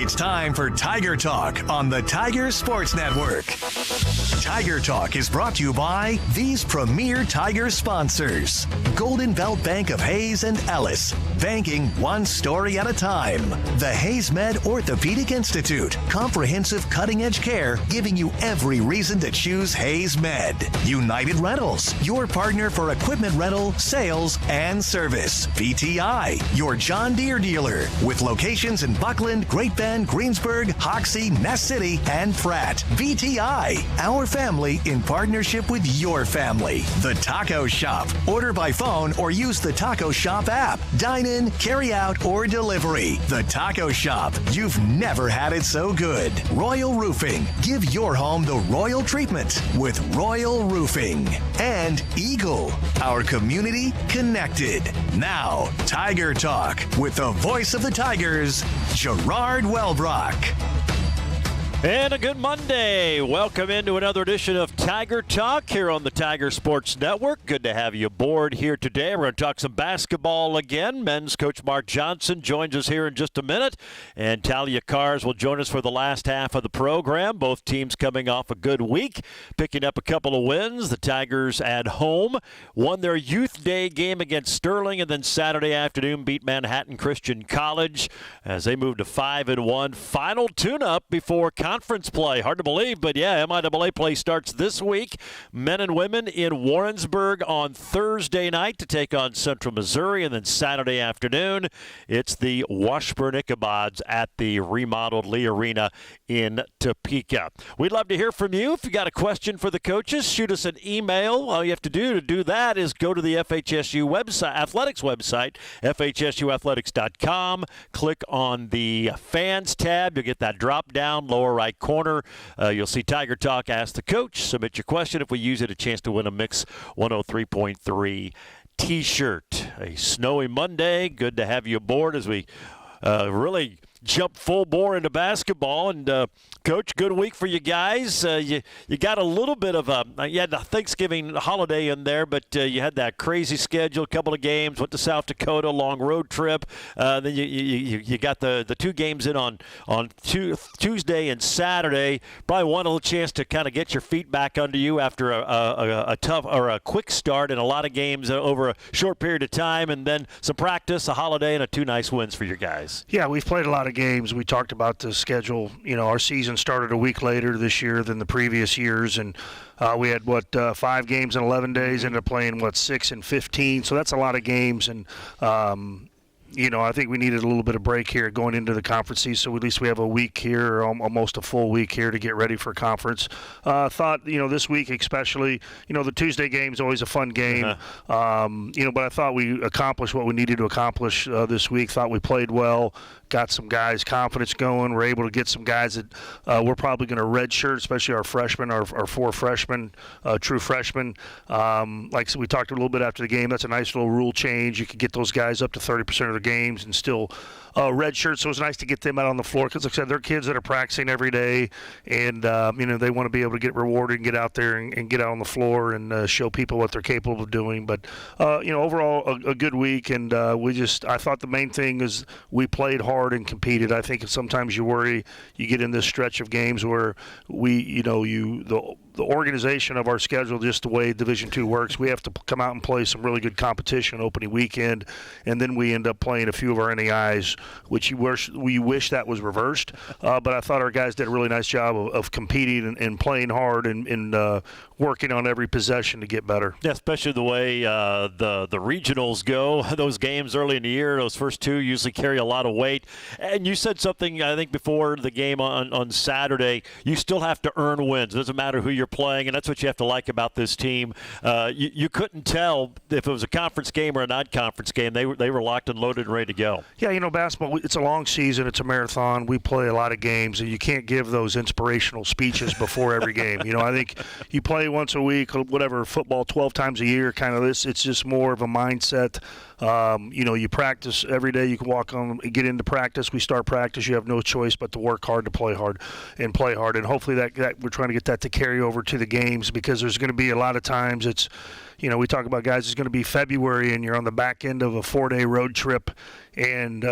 It's time for Tiger Talk on the Tiger Sports Network. Tiger Talk is brought to you by these premier Tiger sponsors. Golden Belt Bank of Hayes and Ellis. Banking one story at a time. The Hayes Med Orthopedic Institute. Comprehensive cutting-edge care giving you every reason to choose Hayes Med. United Rentals. Your partner for equipment rental, sales, and service. VTI. Your John Deere dealer. With locations in Buckland, Great Bend, Greensburg, Hoxie, Ness City, and Pratt. VTI. Our family in partnership with your family. The Taco Shop. Order by phone or use the Taco Shop app. Dine in, carry out, or delivery. The Taco Shop. You've never had it so good. Royal Roofing. Give your home the royal treatment with Royal Roofing. And Eagle. Our community connected. Now, Tiger Talk with the voice of the Tigers, Gerard Wellbrock. And a good Monday. Welcome into another edition of Tiger Talk here on the Tiger Sports Network. Good to have you aboard here today. We're going to talk some basketball again. Men's coach Mark Johnson joins us here in just a minute. And Talia Cars will join us for the last half of the program. Both teams coming off a good week, picking up a couple of wins. The Tigers at home won their Youth Day game against Sterling, and then Saturday afternoon beat Manhattan Christian College as they moved to 5-1. Final tune-up before conference play. Hard to believe, but yeah, MIAA play starts this week. Men and women in Warrensburg on Thursday night to take on Central Missouri, and then Saturday afternoon, it's the Washburn Ichabods at the remodeled Lee Arena in Topeka. We'd love to hear from you. If you got a question for the coaches, shoot us an email. All you have to do that is go to the FHSU website, athletics website, FHSUathletics.com. Click on the fans tab. You'll get that drop down lower right corner. You'll see Tiger Talk, Ask the Coach. Submit your question. If we use it, a chance to win a Mix 103.3 T-shirt. A snowy Monday. Good to have you aboard as we really jump full bore into basketball. And Coach, good week for you guys. You got a little bit of you had the Thanksgiving holiday in there, but you had that crazy schedule, a couple of games, went to South Dakota, long road trip. Then you got the two games in on Tuesday and Saturday. Probably want a little chance to kind of get your feet back under you after a tough or a quick start and a lot of games over a short period of time, and then some practice, a holiday, and two nice wins for your guys. Yeah, we've played a lot of games. We talked about the schedule. You know, our season started a week later this year than the previous years, and we had 5 games in 11 days. Ended up playing 6 in 15, so that's a lot of games. And you know, I think we needed a little bit of break here going into the conference season, so at least we have a week here, or almost a full week here, to get ready for conference. Thought, you know, this week especially, you know, the Tuesday game is always a fun game. You know, but I thought we accomplished what we needed to accomplish this week. Thought we played well, got some guys' confidence going. We're able to get some guys that we're probably going to redshirt, especially our freshmen, our 4 freshmen, true freshmen. Like we talked a little bit after the game, that's a nice little rule change. You could get those guys up to 30% of the games and still redshirt, so it was nice to get them out on the floor, because like I said, they're kids that are practicing every day, and you know, they want to be able to get rewarded and get out there and get out on the floor and show people what they're capable of doing. But you know, overall a good week, and I thought the main thing is we played hard and competed. I think sometimes you worry, you get in this stretch of games where the organization of our schedule, just the way Division II works, we have to come out and play some really good competition opening weekend, and then we end up playing a few of our NAIs, which we wish that was reversed. But I thought our guys did a really nice job of competing and playing hard and working on every possession to get better. Yeah, especially the way the regionals go. Those games early in the year, those first 2 usually carry a lot of weight. And you said something, I think, before the game on Saturday. You still have to earn wins. It doesn't matter who you're playing, and that's what you have to like about this team. You couldn't tell if it was a conference game or a non-conference game. They were locked and loaded and ready to go. Yeah, you know, basketball, it's a long season. It's a marathon. We play a lot of games, and you can't give those inspirational speeches before every game. You know, I think you play once a week, whatever, football 12 times a year, kind of this. It's just more of a mindset. You know, you practice every day. You can get into practice. We start practice. You have no choice but to work hard, to play hard, and hopefully that we're trying to get that to carry over to the games, because there's going to be a lot of times it's, you know, we talk about guys, it's going to be February and you're on the back end of a 4-day road trip, And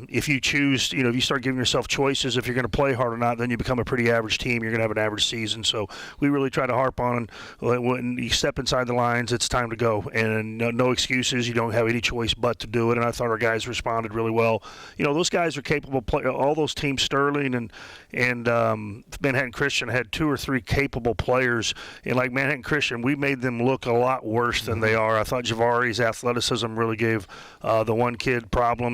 if you choose, if you start giving yourself choices, if you're going to play hard or not, then you become a pretty average team. You're going to have an average season. So we really try to harp on when you step inside the lines, it's time to go. And no excuses. You don't have any choice but to do it. And I thought our guys responded really well. Those guys are capable players. All those teams, Sterling and Manhattan Christian, had 2 or 3 capable players. And like Manhattan Christian, we made them look a lot worse than they are. I thought Javari's athleticism really gave the one kid problems.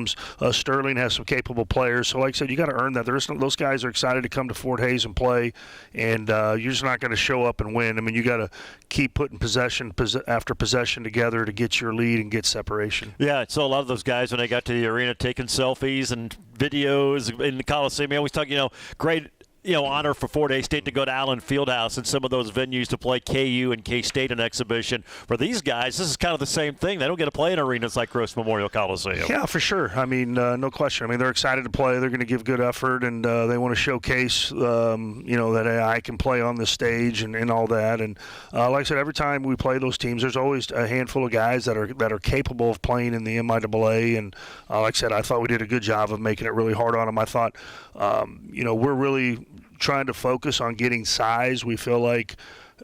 Sterling has some capable players. So like I said, you got to earn that. Those guys are excited to come to Fort Hays and play, and you're just not going to show up and win. I mean, you got to keep putting possession after possession together to get your lead and get separation. Yeah, so a lot of those guys, when they got to the arena, taking selfies and videos in the Coliseum, we always talk, great honor for Fort Hays State to go to Allen Fieldhouse and some of those venues to play KU and K-State in exhibition. For these guys, this is kind of the same thing. They don't get to play in arenas like Gross Memorial Coliseum. Yeah, for sure. I mean, no question. I mean, they're excited to play. They're going to give good effort, and they want to showcase, that I can play on the stage and all that. And like I said, every time we play those teams, there's always a handful of guys that are capable of playing in the MIAA. And like I said, I thought we did a good job of making it really hard on them. I thought, we're really trying to focus on getting size. We feel like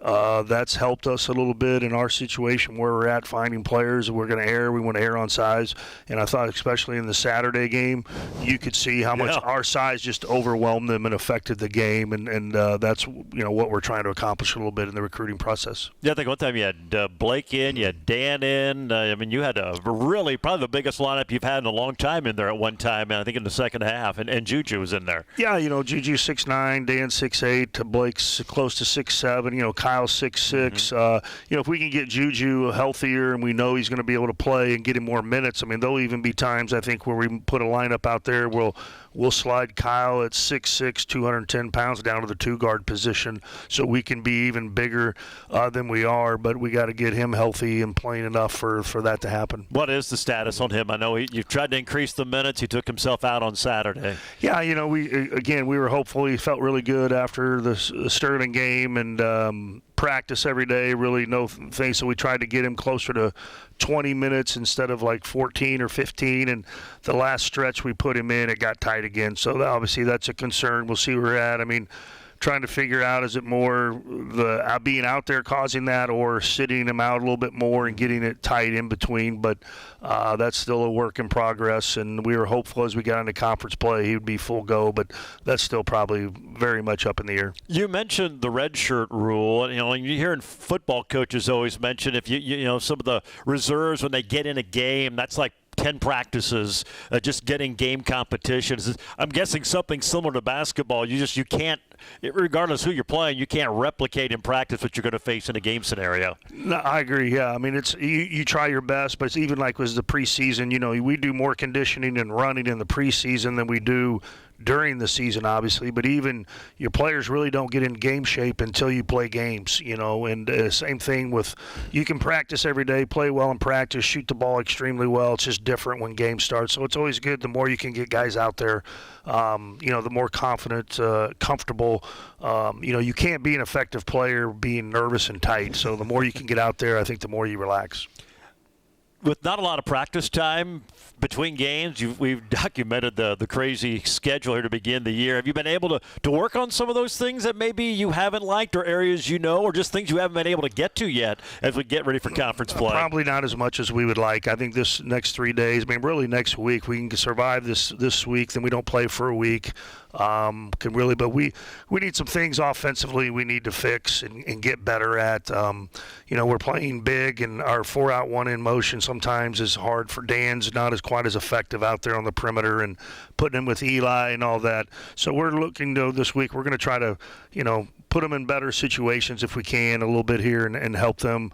that's helped us a little bit in our situation where we're at, finding players. We're going to err. We want to err on size. And I thought, especially in the Saturday game, you could see how much our size just overwhelmed them and affected the game. And that's what we're trying to accomplish a little bit in the recruiting process. Yeah, I think one time you had Blake in, you had Dan in. You had probably the biggest lineup you've had in a long time in there at one time, and I think in the second half. And Juju was in there. Yeah, Juju 6'9", Dan 6'8", Blake's close to 6'7", Kyle 6'6". Mm-hmm. If we can get Juju healthier and we know he's going to be able to play and get him more minutes, I mean, there'll even be times, I think, where we put a lineup out there. We'll slide Kyle at 6'6", 210 pounds down to the 2-guard position so we can be even bigger than we are, but we got to get him healthy and playing enough for that to happen. What is the status on him? I know you've tried to increase the minutes. He took himself out on Saturday. Yeah, we were hopeful. He felt really good after the Sterling game and practice every day, really no thing. So we tried to get him closer to 20 minutes instead of like 14 or 15. And the last stretch we put him in, it got tight again. So obviously that's a concern. We'll see where we're at. I mean, trying to figure out, is it more the being out there causing that or sitting him out a little bit more and getting it tight in between? But that's still a work in progress, and we were hopeful as we got into conference play he would be full go, but that's still probably very much up in the air. You mentioned the red shirt rule. And you hear football coaches always mention if you some of the reserves when they get in a game, that's like 10 practices, just getting game competitions. I'm guessing something similar to basketball. You can't, regardless who you're playing, you can't replicate in practice what you're going to face in a game scenario. No, I agree. Yeah, I mean, it's you try your best, but it's even like was the preseason. We do more conditioning and running in the preseason than we do during the season, obviously, but even your players really don't get in game shape until you play games, and same thing with, you can practice every day, play well in practice, shoot the ball extremely well. It's just different when games start. So it's always good. The more you can get guys out there, the more confident, comfortable. You can't be an effective player being nervous and tight. So the more you can get out there, I think the more you relax. With not a lot of practice time between games, we've documented the crazy schedule here to begin the year. Have you been able to work on some of those things that maybe you haven't liked, or areas or just things you haven't been able to get to yet as we get ready for conference play? Probably not as much as we would like. I think this next 3 days, really next week, we can survive this week, then we don't play for a week. But we need some things offensively we need to fix and get better at. We're playing big, and our 4-out 1-in motion sometimes is hard for Dan's not quite as effective out there on the perimeter, and putting him with Eli and all that. So we're looking to this week, we're going to try to, put them in better situations if we can a little bit here and help them.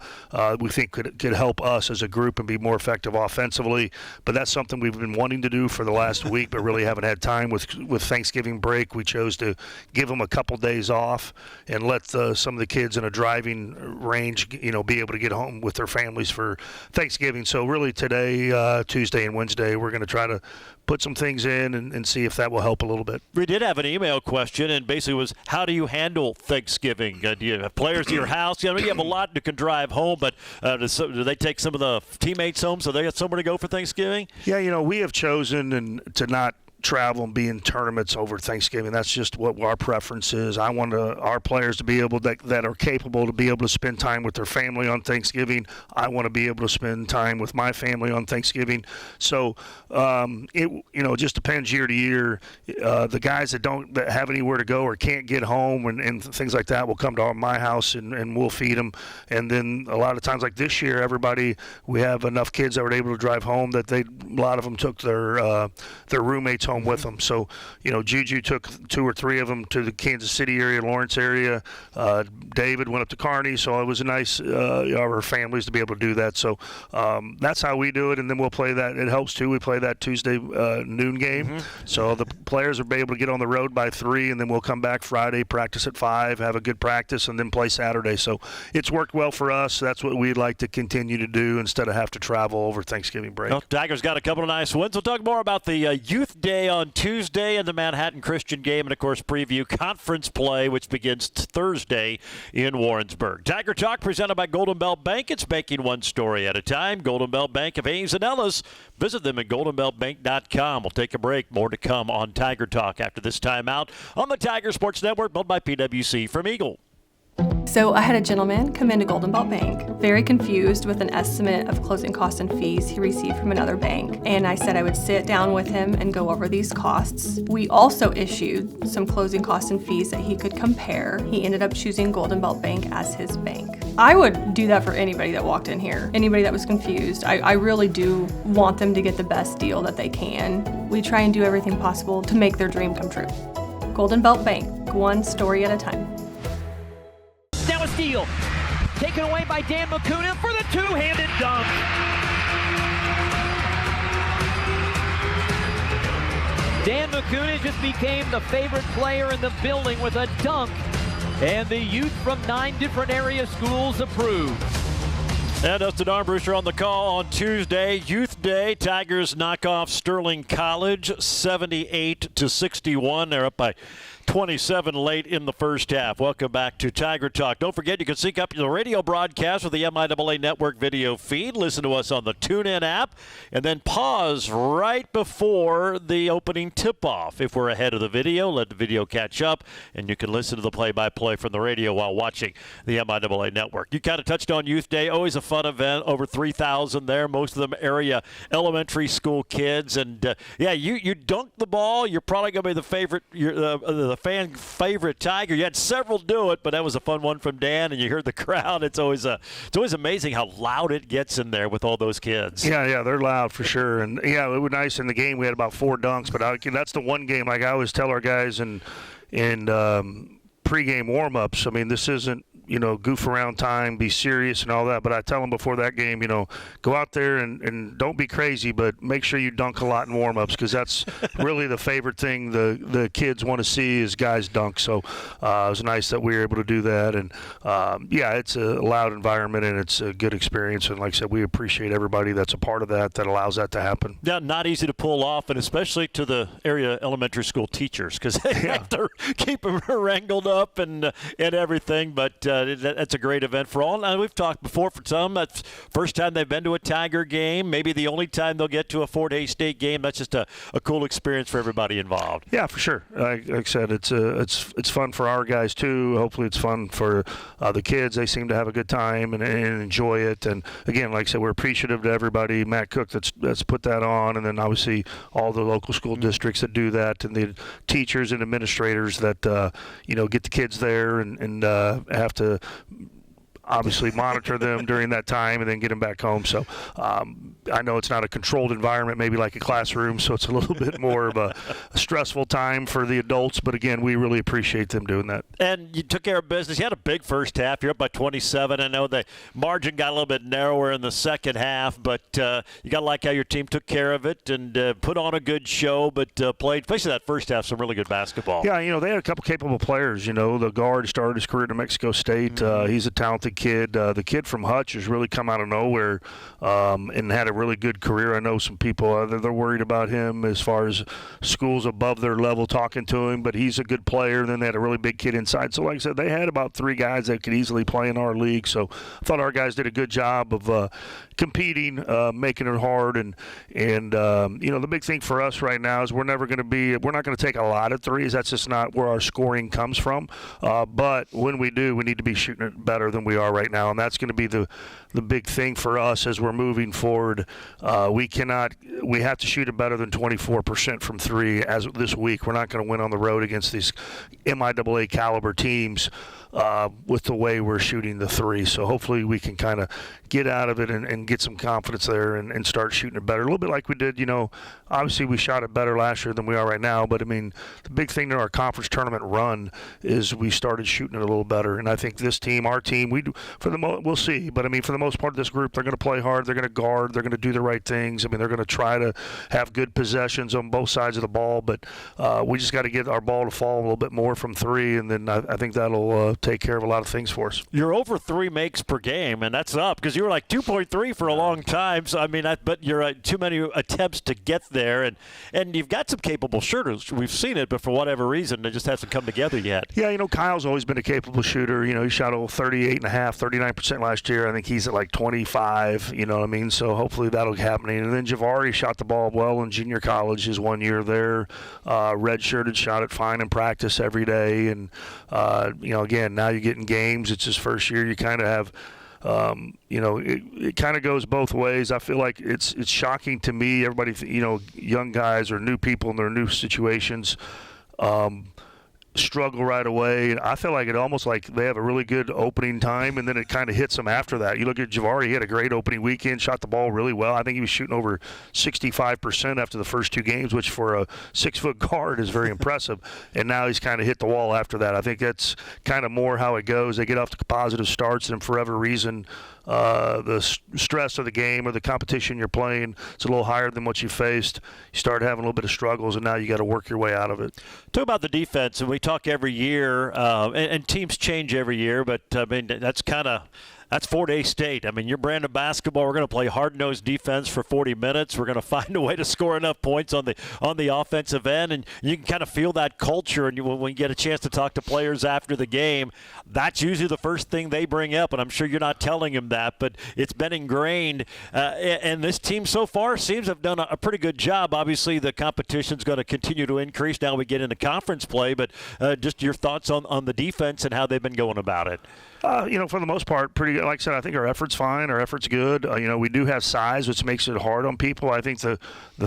We think could help us as a group and be more effective offensively. But that's something we've been wanting to do for the last week, but really haven't had time with Thanksgiving break. We chose to give them a couple days off and let some of the kids in a driving range, be able to get home with their families for Thanksgiving. So really today, Tuesday and Wednesday, we're going to try to put some things in and see if that will help a little bit. We did have an email question, and basically was, how do you handle Thanksgiving? Do you have players at your house? You have a lot who can drive home, but do they take some of the teammates home so they got somewhere to go for Thanksgiving? Yeah, we have chosen to not travel and be in tournaments over Thanksgiving. That's just what our preference is. I want our players to be able that are capable to be able to spend time with their family on Thanksgiving. I want to be able to spend time with my family on Thanksgiving. So it just depends year to year. The guys that have anywhere to go or can't get home and things like that will come to my house and we'll feed them. And then a lot of times, like this year, we have enough kids that were able to drive home that a lot of them took their roommates home with them. So, Juju took 2 or 3 of them to the Kansas City area, Lawrence area. David went up to Kearney, so it was nice our families to be able to do that. So that's how we do it, and then we'll play that. It helps too. We play that Tuesday noon game, so the players will be able to get on the road by 3, and then we'll come back Friday, practice at 5, have a good practice, and then play Saturday. So it's worked well for us. That's what we'd like to continue to do instead of have to travel over Thanksgiving break. Well, Tigers got a couple of nice wins. We'll talk more about the Youth Day on Tuesday and the Manhattan Christian game, and of course preview conference play, which begins Thursday in Warrensburg. Tiger Talk presented by Golden Belt Bank. It's banking one story at a time. Golden Belt Bank of Hayes and Ellis. Visit them at goldenbeltbank.com. We'll take a break. More to come on Tiger Talk after this timeout on the Tiger Sports Network, built by PwC from Eagle. So I had a gentleman come into Golden Belt Bank, very confused with an estimate of closing costs and fees he received from another bank. And I said I would sit down with him and go over these costs. We also issued some closing costs and fees that he could compare. He ended up choosing Golden Belt Bank as his bank. I would do that for anybody that walked in here, anybody that was confused. I really do want them to get the best deal that they can. We try and do everything possible to make their dream come true. Golden Belt Bank, one story at a time. Now a steal, taken away by Dan McCuna for the two-handed dunk. Dan McCuna just became the favorite player in the building with a dunk, and the youth from 9 different area schools approved. And Dustin Armbruster on the call on Tuesday. Youth Day. Tigers knock off Sterling College 78-61. They're up by 27 late in the first half. Welcome back to Tiger Talk. Don't forget, you can sync up your radio broadcast with the MIAA Network video feed. Listen to us on the TuneIn app, and then pause right before the opening tip-off. If we're ahead of the video, let the video catch up, and you can listen to the play-by-play from the radio while watching the MIAA Network. You kind of touched on Youth Day. Always a fun event. Over 3,000 there. Most of them area elementary school kids. And, you dunk the ball. You're probably going to be the favorite, the fan favorite Tiger. You had several do it, but that was a fun one from Dan, and you heard the crowd. It's always amazing how loud it gets in there with all those kids. Yeah, they're loud for sure. And it was nice in the game. We had about 4 dunks, but that's the one game, like I always tell our guys in pregame warm-ups. I mean, this isn't goof around time, be serious and all that. But I tell them before that game, go out there and don't be crazy, but make sure you dunk a lot in warm-ups, because that's really the favorite thing the kids want to see is guys dunk. So it was nice that we were able to do that. And, it's a loud environment, and it's a good experience. And like I said, we appreciate everybody that's a part of that allows that to happen. Yeah, not easy to pull off, and especially to the area elementary school teachers, because they have to keep them wrangled up and everything. But that's a great event for all. And we've talked before, for some, that's first time they've been to a Tiger game, maybe the only time they'll get to a Fort Hays State game. That's just a cool experience for everybody involved. Yeah, for sure. Like I said, it's fun for our guys too. Hopefully it's fun for the kids. They seem to have a good time and enjoy it. And again, like I said, we're appreciative to everybody, Matt Cook that's put that on, and then obviously all the local school districts that do that, and the teachers and administrators that get the kids there and have to obviously monitor them during that time and then get them back home. So I know it's not a controlled environment, maybe like a classroom, so it's a little bit more of a stressful time for the adults. But again, we really appreciate them doing that. And you took care of business. You had a big first half. You're up by 27. I know the margin got a little bit narrower in the second half, but you got to like how your team took care of it and put on a good show, but played, especially that first half, some really good basketball. Yeah, they had a couple capable players. The guard started his career at New Mexico State. He's a talented kid. The kid from Hutch has really come out of nowhere and had a really good career. I know some people, they're worried about him as far as schools above their level talking to him, but he's a good player. Then they had a really big kid inside. So like I said, they had about 3 guys that could easily play in our league. So I thought our guys did a good job of competing, making it hard. And the big thing for us right now is we're not going to take a lot of threes. That's just not where our scoring comes from. But when we do, we need to be shooting it better than we are right now. And that's going to be the big thing for us as we're moving forward. We have to shoot it better than 24% from 3 as this week. We're not going to win on the road against these MIAA caliber teams with the way we're shooting the 3. So hopefully we can kind of get out of it and get some confidence there and start shooting it better. A little bit like we did, obviously we shot it better last year than we are right now. But, I mean, the big thing in our conference tournament run is we started shooting it a little better. And I think this team, our team, we'll see. But, I mean, for the most part of this group, they're going to play hard. They're going to guard. They're going to do the right things. I mean, they're going to try to have good possessions on both sides of the ball. But we just got to get our ball to fall a little bit more from 3, and then I think that'll take care of a lot of things for us. You're over 3 makes per game, and that's up because you were like 2.3 for a long time. So, I mean, but you're too many attempts to get there. And you've got some capable shooters. We've seen it, but for whatever reason, it just hasn't come together yet. Yeah, Kyle's always been a capable shooter. He shot 38.5, 39% last year. I think he's at like 25, you know what I mean? So hopefully that'll be happening. And then Javari shot the ball well in junior college his 1 year there. Redshirted, shot it fine in practice every day. And, again, now you're getting games. It's his first year. You kind of have it kind of goes both ways. I feel like it's shocking to me. Everybody, young guys or new people in their new situations struggle right away. And I feel like it almost like they have a really good opening time, and then it kind of hits them after that. You look at Javari, he had a great opening weekend, shot the ball really well. I think he was shooting over 65% after the first 2 games, which for a 6-foot guard is very impressive. And now he's kind of hit the wall after that. I think that's kind of more how it goes. They get off to positive starts, and for whatever reason, the stress of the game or the competition you're playing, it's a little higher than what you faced. You start having a little bit of struggles, and now you got to work your way out of it. Talk about the defense, and we talk every year, and teams change every year, but I mean that's Fort Hays State. I mean, your brand of basketball, we're going to play hard-nosed defense for 40 minutes. We're going to find a way to score enough points on the offensive end, and you can kind of feel that culture. And when you get a chance to talk to players after the game, that's usually the first thing they bring up. And I'm sure you're not telling them that, but it's been ingrained. And this team so far seems to have done a pretty good job. Obviously, the competition's going to continue to increase now we get into conference play, but just your thoughts on the defense and how they've been going about it. For the most part, pretty good. Like I said, I think our effort's fine. Our effort's good. We do have size, which makes it hard on people. I think the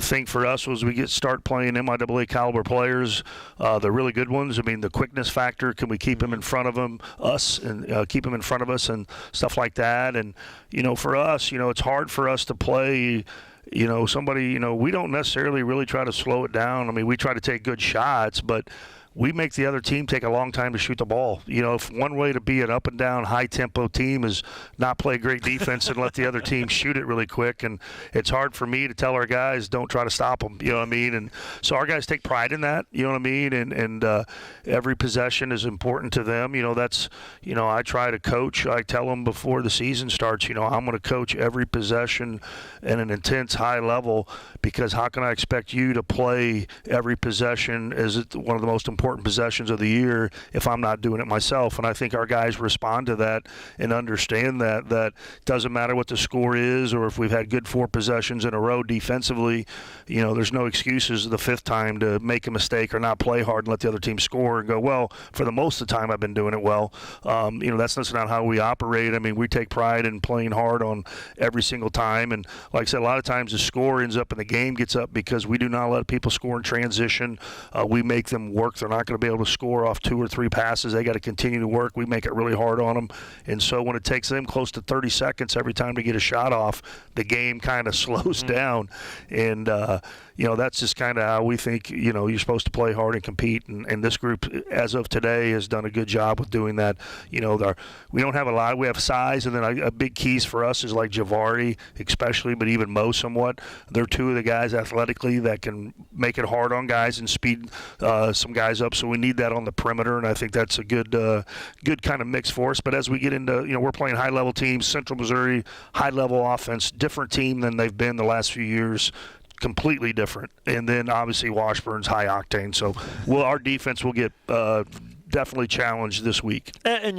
thing for us was we start playing MIAA caliber players, the really good ones. I mean, the quickness factor. Can we keep them in front of us and keep them in front of us and stuff like that? And for us, it's hard for us to play. Somebody. We don't necessarily really try to slow it down. I mean, we try to take good shots, but we make the other team take a long time to shoot the ball. If one way to be an up-and-down, high-tempo team is not play great defense and let the other team shoot it really quick. And it's hard for me to tell our guys, don't try to stop them, you know what I mean? And so our guys take pride in that, you know what I mean? And every possession is important to them. That's, I try to coach. I tell them before the season starts, I'm going to coach every possession at an intense high level, because how can I expect you to play every possession as one of the most important possessions of the year if I'm not doing it myself? And I think our guys respond to that and understand that doesn't matter what the score is, or if we've had good 4 possessions in a row defensively, there's no excuses the 5th time to make a mistake or not play hard and let the other team score and go, well, for the most of the time I've been doing it well. That's not how we operate. I mean, we take pride in playing hard on every single time. And like I said, a lot of times the score ends up and the game gets up because we do not let people score in transition. We make them work. They're not going to be able to score off 2 or 3 passes. They got to continue to work. We make it really hard on them. And so when it takes them close to 30 seconds every time to get a shot off, the game kind of slows down. And, that's just kind of how we think, you're supposed to play hard and compete. And this group, as of today, has done a good job with doing that. We don't have a lot. We have size, and then a big keys for us is like Javari, especially, but even Mo somewhat. They're two of the guys athletically that can make it hard on guys and speed some guys up. So we need that on the perimeter, and I think that's a good kind of mix for us. But as we get into, we're playing high-level teams, Central Missouri, high-level offense, different team than they've been the last few years. Completely different. And then obviously Washburn's high octane. So our defense will get definitely challenged this week. And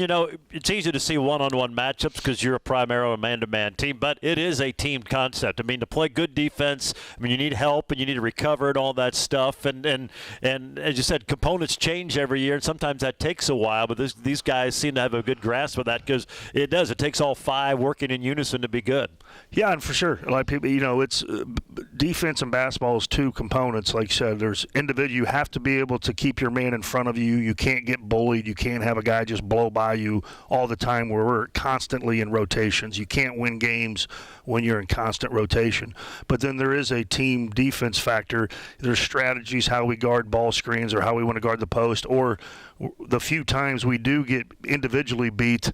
it's easy to see one-on-one matchups because you're a primarily man-to-man team, but it is a team concept. I mean, to play good defense, you need help and you need to recover and all that stuff. And as you said, components change every year, and sometimes that takes a while, but these guys seem to have a good grasp of that because it does. It takes all five working in unison to be good. Yeah, and for sure. Like people, it's defense and basketball is two components. Like you said, there's individual. You have to be able to keep your man in front of you. You can't get bullied. You can't have a guy just blow by you all the time where we're constantly in rotations. You can't win games when you're in constant rotation. But then there is a team defense factor. There's strategies, how we guard ball screens or how we want to guard the post, or the few times we do get individually beat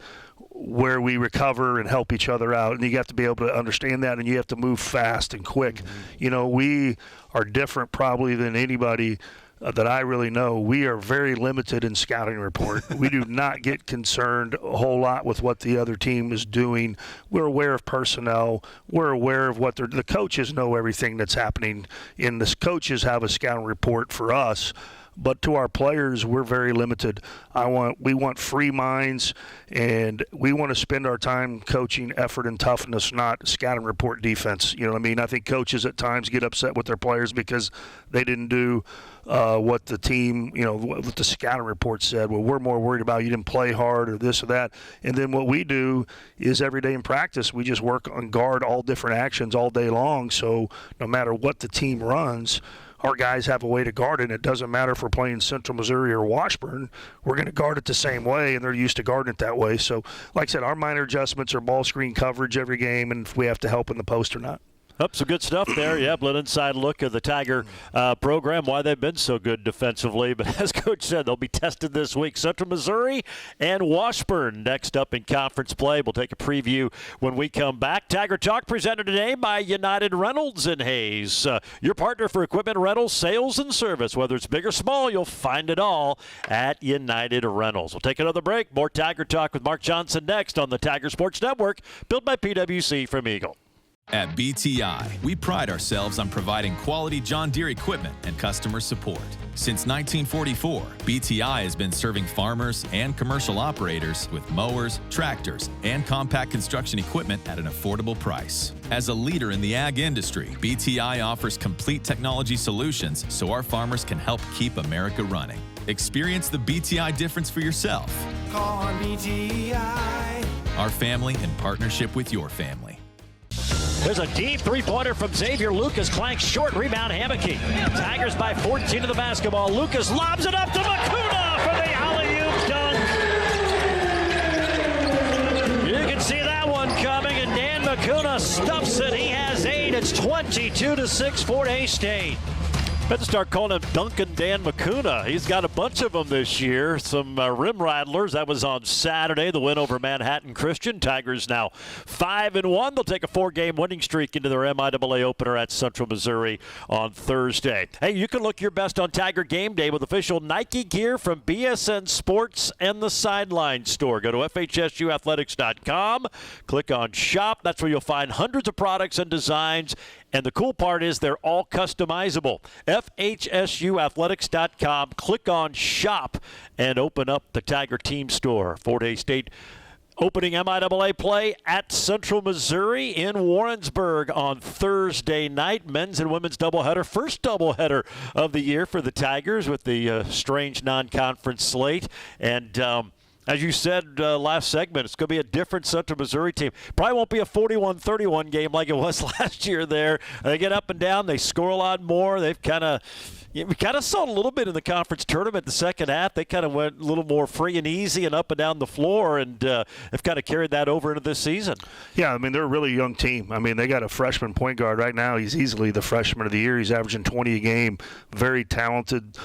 where we recover and help each other out. And you have to be able to understand that, and you have to move fast and quick. We are different probably than anybody that I really know. We are very limited in scouting report. We do not get concerned a whole lot with what the other team is doing. We're aware of personnel. We're aware of what the coaches know everything that's happening. And the coaches have a scouting report for us. But to our players, we're very limited. We want free minds, and we want to spend our time coaching effort and toughness, not scouting report defense. I think coaches at times get upset with their players because they didn't do what the team, what the scouting report said. Well, we're more worried about you didn't play hard or this or that. And then what we do is every day in practice, we just work on guard all different actions all day long. So no matter what the team runs, our guys have a way to guard it, and it doesn't matter if we're playing Central Missouri or Washburn. We're going to guard it the same way, and they're used to guarding it that way. So, like I said, our minor adjustments are ball screen coverage every game, and if we have to help in the post or not. Some good stuff there. Yep, an inside look at the Tiger program, why they've been so good defensively. But as Coach said, they'll be tested this week. Central Missouri and Washburn next up in conference play. We'll take a preview when we come back. Tiger Talk presented today by United Rentals in Hayes. Your partner for equipment rentals, sales, and service. Whether it's big or small, you'll find it all at United Rentals. We'll take another break. More Tiger Talk with Mark Johnson next on the Tiger Sports Network, built by PwC from Eagle. At BTI, we pride ourselves on providing quality John Deere equipment and customer support. Since 1944, BTI has been serving farmers and commercial operators with mowers, tractors, and compact construction equipment at an affordable price. As a leader in the ag industry, BTI offers complete technology solutions so our farmers can help keep America running. Experience the BTI difference for yourself. Call on BTI. Our family in partnership with your family. There's a deep three-pointer from Xavier Lucas. Clanks short rebound, Hammocky. Tigers by 14 to the basketball. Lucas lobs it up to Makuna for the alley-oop dunk. You can see that one coming, and Dan Makuna stuffs it. He has 8. It's 22-6 Fort Hays State. Better start calling him Duncan Dan Makuna. He's got a bunch of them this year. Some rim rattlers. That was on Saturday, the win over Manhattan Christian. Tigers now 5-1. They'll take a 4-game winning streak into their MIAA opener at Central Missouri on Thursday. Hey, you can look your best on Tiger Game Day with official Nike gear from BSN Sports and the Sideline Store. Go to FHSUathletics.com. Click on Shop. That's where you'll find hundreds of products and designs. And the cool part is they're all customizable. FHSUathletics.com. Click on Shop and open up the Tiger Team Store. Fort Hays State opening MIAA play at Central Missouri in Warrensburg on Thursday night. Men's and women's doubleheader. First doubleheader of the year for the Tigers with the strange non-conference slate. And as you said last segment, it's going to be a different Central Missouri team. Probably won't be a 41-31 game like it was last year there. They get up and down. They score a lot more. They've kind of, we kind of saw it a little bit in the conference tournament the second half. They kind of went a little more free and easy and up and down the floor, and have kind of carried that over into this season. Yeah, I mean, they're a really young team. I mean, they got a freshman point guard right now. He's easily the freshman of the year. He's averaging 20 a game. Very talented,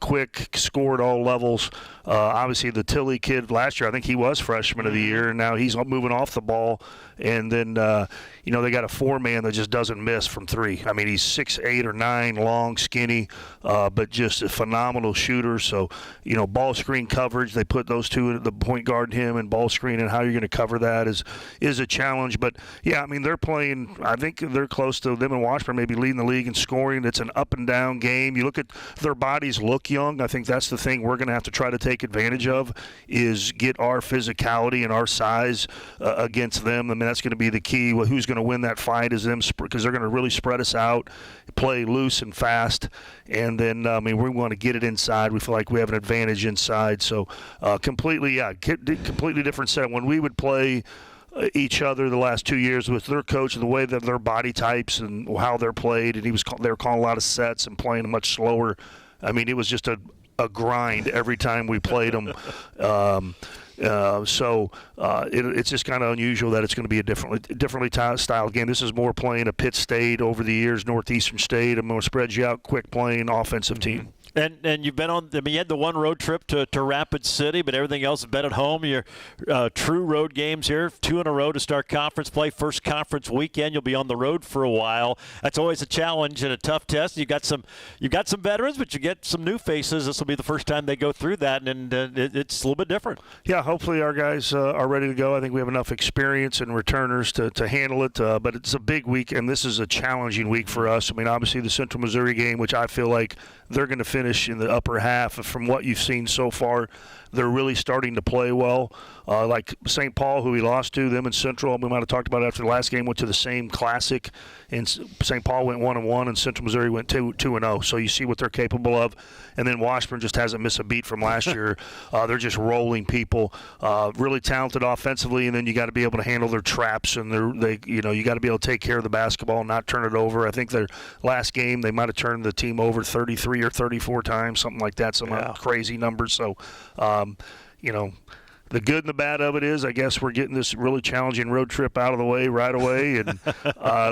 quick, scored all levels. Obviously, the Tilley kid last year, I think he was freshman of the year, and now he's moving off the ball. And then, they got a four-man that just doesn't miss from three. I mean, he's 6'8" or 9", long, skinny, but just a phenomenal shooter. So, ball screen coverage, they put those two, the point guard and him, and ball screen, and how you're going to cover that is a challenge. But, yeah, I mean, they're playing, I think they're close to them and Washburn maybe leading the league in scoring. It's an up-and-down game. You look at their bodies look young. I think that's the thing we're going to have to try to take advantage of is get our physicality and our size against them. I mean, that's going to be the key. Well, who's going to win that fight is them, because they're going to really spread us out, play loose and fast, and then, we want to get it inside. We feel like we have an advantage inside. So completely different set. When we would play each other the last 2 years with their coach, the way that their body types and how they're played, and they were calling a lot of sets and playing much slower. I mean, it was just a grind every time we played them. It's just kind of unusual that it's going to be a differently styled game. This is more playing a Pitt State over the years, Northeastern State. I'm going to spread you out, quick playing offensive team. And you've been on. I mean, you had the one road trip to Rapid City, but everything else has been at home. Your true road games here, 2 in a row to start conference play. First conference weekend, you'll be on the road for a while. That's always a challenge and a tough test. You got some veterans, but you get some new faces. This will be the first time they go through that, and it's a little bit different. Yeah, hopefully our guys are ready to go. I think we have enough experience and returners to handle it. But it's a big week, and this is a challenging week for us. I mean, obviously the Central Missouri game, which I feel like they're going to finish in the upper half. From what you've seen so far, they're really starting to play well. Like St. Paul, who we lost to, them in Central, we might have talked about it after the last game, went to the same Classic, and St. Paul went 1-1, and Central Missouri went 2-0. So you see what they're capable of. And then Washburn just hasn't missed a beat from last year. They're just rolling people. Really talented offensively, and then you got to be able to handle their traps, and you got to be able to take care of the basketball and not turn it over. I think their last game they might have turned the team over 33 or 34 times, something like that, crazy numbers. So, the good and the bad of it is, I guess we're getting this really challenging road trip out of the way right away. And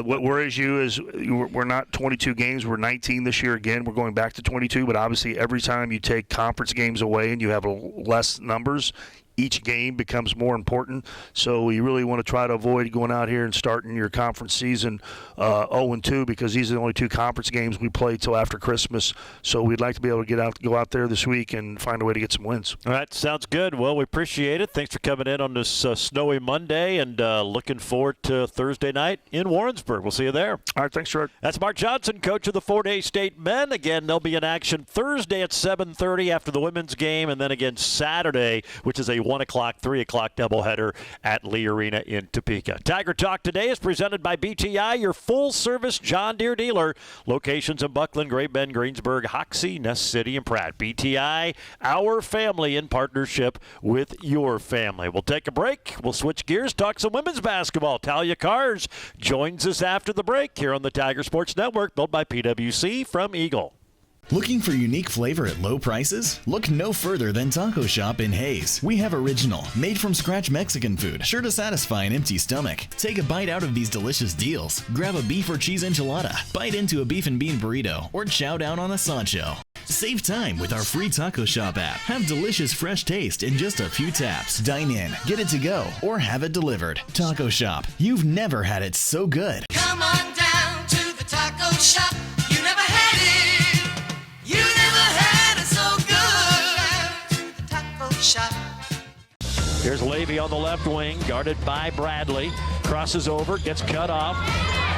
what worries you is we're not 22 games. We're 19 this year again. We're going back to 22. But obviously every time you take conference games away and you have less numbers, each game becomes more important. So you really want to try to avoid going out here and starting your conference season 0-2, because these are the only 2 conference games we play till after Christmas. So we'd like to be able to go out there this week and find a way to get some wins. All right, sounds good. Well, we appreciate it. Thanks for coming in on this snowy Monday, and looking forward to Thursday night in Warrensburg. We'll see you there. All right, thanks, Gerard. That's Mark Johnson, coach of the Fort Hays State men. Again, they'll be in action Thursday at 7:30 after the women's game, and then again Saturday, which is a 1 o'clock, 3 o'clock doubleheader at Lee Arena in Topeka. Tiger Talk today is presented by BTI, your full-service John Deere dealer. Locations in Buckland, Great Bend, Greensburg, Hoxie, Ness City, and Pratt. BTI, our family in partnership with your family. We'll take a break. We'll switch gears, talk some women's basketball. Talia Cars joins us after the break here on the Tiger Sports Network, built by PwC from Eagle. Looking for unique flavor at low prices? Look no further than Taco Shop in Hays. We have original, made-from-scratch Mexican food, sure to satisfy an empty stomach. Take a bite out of these delicious deals. Grab a beef or cheese enchilada, bite into a beef and bean burrito, or chow down on a Sancho. Save time with our free Taco Shop app. Have delicious fresh taste in just a few taps. Dine in, get it to go, or have it delivered. Taco Shop. You've never had it so good. Come on down to the taco shop. You never had it. You never had it so good. To the taco shop. Here's Levy on the left wing, guarded by Bradley. Crosses over, gets cut off.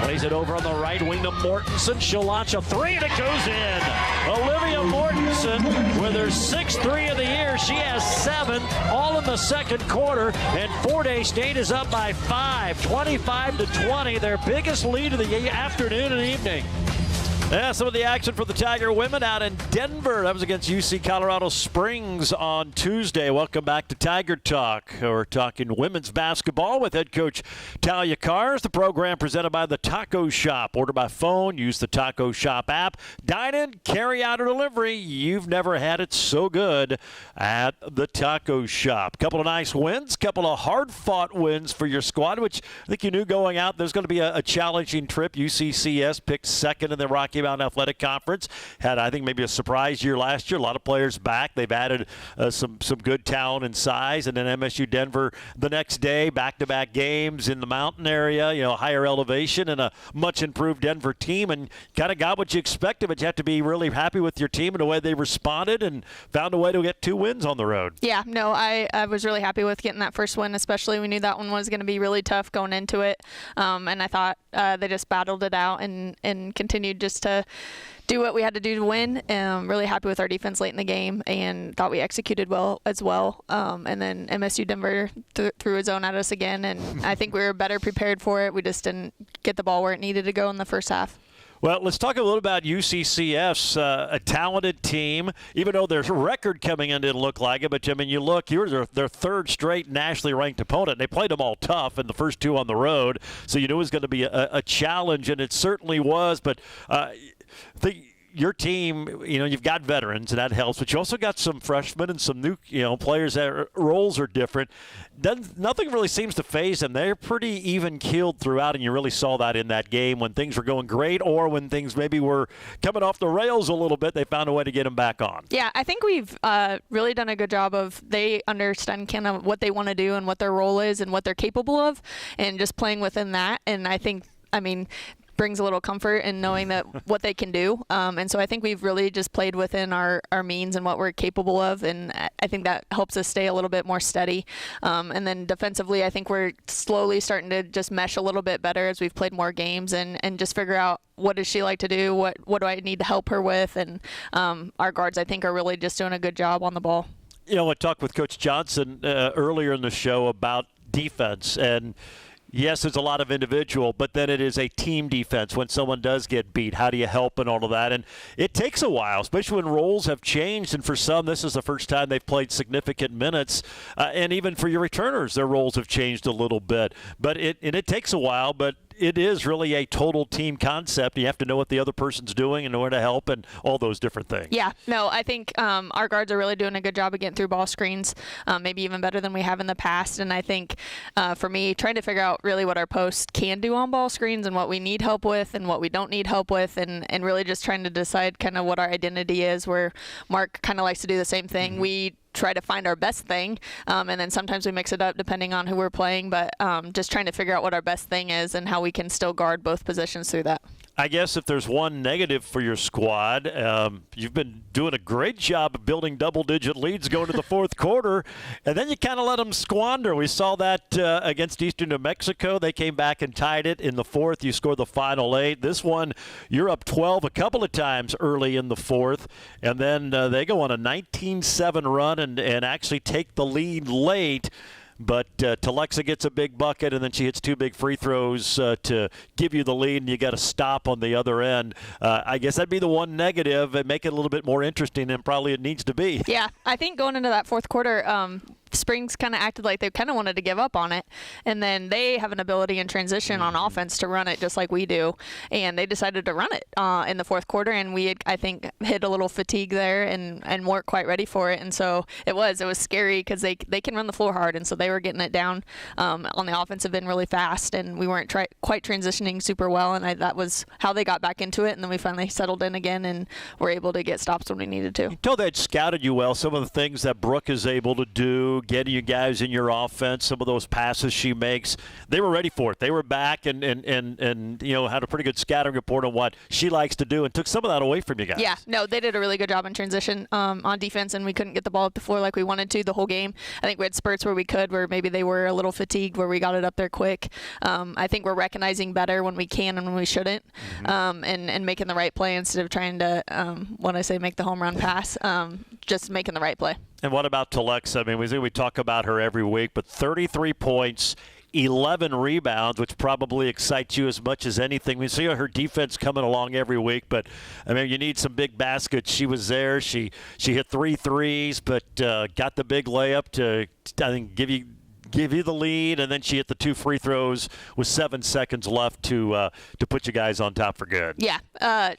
Plays it over on the right wing to Mortensen. She'll launch a three, and it goes in. Olivia Mortensen with her 6th three of the year. She has 7, all in the second quarter. And Fort Hays State is up by 5, 25-20. Their biggest lead of the afternoon and evening. Yeah, some of the action for the Tiger women out in Denver. That was against UC Colorado Springs on Tuesday. Welcome back to Tiger Talk. We're talking women's basketball with head coach Talia Cars. The program presented by the Taco Shop. Order by phone. Use the Taco Shop app. Dine in, carry out, or delivery. You've never had it so good at the Taco Shop. Couple of nice wins. Couple of hard-fought wins for your squad, which I think you knew going out there's going to be a challenging trip. UCCS picked second in the Rocky Mountain Athletic Conference. Had, I think, maybe a surprise year last year. A lot of players back. They've added some good talent and size. And then MSU Denver the next day, back-to-back games in the mountain area, higher elevation, and a much improved Denver team. And kind of got what you expected, but you have to be really happy with your team and the way they responded and found a way to get 2 wins on the road. Yeah, no, I was really happy with getting that first win, especially we knew that one was going to be really tough going into it. And I thought they just battled it out and continued just to do what we had to do to win. Really happy with our defense late in the game and thought we executed well as well. And then MSU Denver threw a zone at us again, and I think we were better prepared for it. We just didn't get the ball where it needed to go in the first half. Well, let's talk a little about UCCS, a talented team. Even though their record coming in didn't look like it, but I mean, you look, you're their third straight nationally ranked opponent. They played them all tough in the first 2 on the road, so you knew it was going to be a challenge, and it certainly was. But your team, you've got veterans, and that helps, but you also got some freshmen and some new, players that roles are different. Nothing really seems to faze them. They're pretty even-keeled throughout, and you really saw that in that game when things were going great or when things maybe were coming off the rails a little bit. They found a way to get them back on. Yeah, I think we've really done a good job of they understand kind of what they want to do and what their role is and what they're capable of, and just playing within that. And I think, brings a little comfort in knowing that what they can do. And so I think we've really just played within our means and what we're capable of, and I think that helps us stay a little bit more steady. And then defensively, I think we're slowly starting to just mesh a little bit better as we've played more games and just figure out what does she like to do, what do I need to help her with, and our guards, I think, are really just doing a good job on the ball. I talked with Coach Johnson earlier in the show about defense, and yes, there's a lot of individual, but then it is a team defense when someone does get beat. How do you help and all of that? And it takes a while, especially when roles have changed. And for some, this is the first time they've played significant minutes. And even for your returners, their roles have changed a little bit. But it takes a while, but it is really a total team concept. You have to know what the other person's doing and know where to help and all those different things. Yeah, no, I think our guards are really doing a good job of getting through ball screens, maybe even better than we have in the past. And I think for me, trying to figure out really what our post can do on ball screens and what we need help with and what we don't need help with, and really just trying to decide kind of what our identity is, where Mark kind of likes to do the same thing. We try to find our best thing, and then sometimes we mix it up depending on who we're playing, but just trying to figure out what our best thing is and how we can still guard both positions through that. I guess if there's one negative for your squad, you've been doing a great job of building double-digit leads going to the fourth quarter, and then you kind of let them squander. We saw that against Eastern New Mexico. They came back and tied it in the fourth. You scored the final 8. This one, you're up 12 a couple of times early in the fourth, and then they go on a 19-7 run and actually take the lead late. But Telexa gets a big bucket, and then she hits 2 big free throws to give you the lead, and you got to stop on the other end. I guess that'd be the one negative and make it a little bit more interesting than probably it needs to be. Yeah, I think going into that fourth quarter, Springs kind of acted like they kind of wanted to give up on it, and then they have an ability in transition on offense to run it just like we do, and they decided to run it in the fourth quarter, and we had, I think, hit a little fatigue there and weren't quite ready for it, and so it was scary because they can run the floor hard, and so they were getting it down on the offensive end really fast, and we weren't quite transitioning super well, and that was how they got back into it, and then we finally settled in again and were able to get stops when we needed to. You told they'd scouted you well, some of the things that Brooke is able to do, getting you guys in your offense, some of those passes she makes, they were ready for it. They were back and had a pretty good scouting report on what she likes to do and took some of that away from you guys. Yeah, no, they did a really good job in transition on defense, and we couldn't get the ball up the floor like we wanted to the whole game. I think we had spurts where we could, where maybe they were a little fatigued, where we got it up there quick. I think we're recognizing better when we can and when we shouldn't, and making the right play instead of trying to, when I say make the home run pass, just making the right play. And what about Telexa? I mean, we talk about her every week, but 33 points, 11 rebounds, which probably excites you as much as anything. We see her defense coming along every week, but I mean, you need some big baskets. She was there. She hit 3 threes, but got the big layup to, I think, give you the lead, and then she hit the 2 free throws with 7 seconds left to put you guys on top for good. Yeah,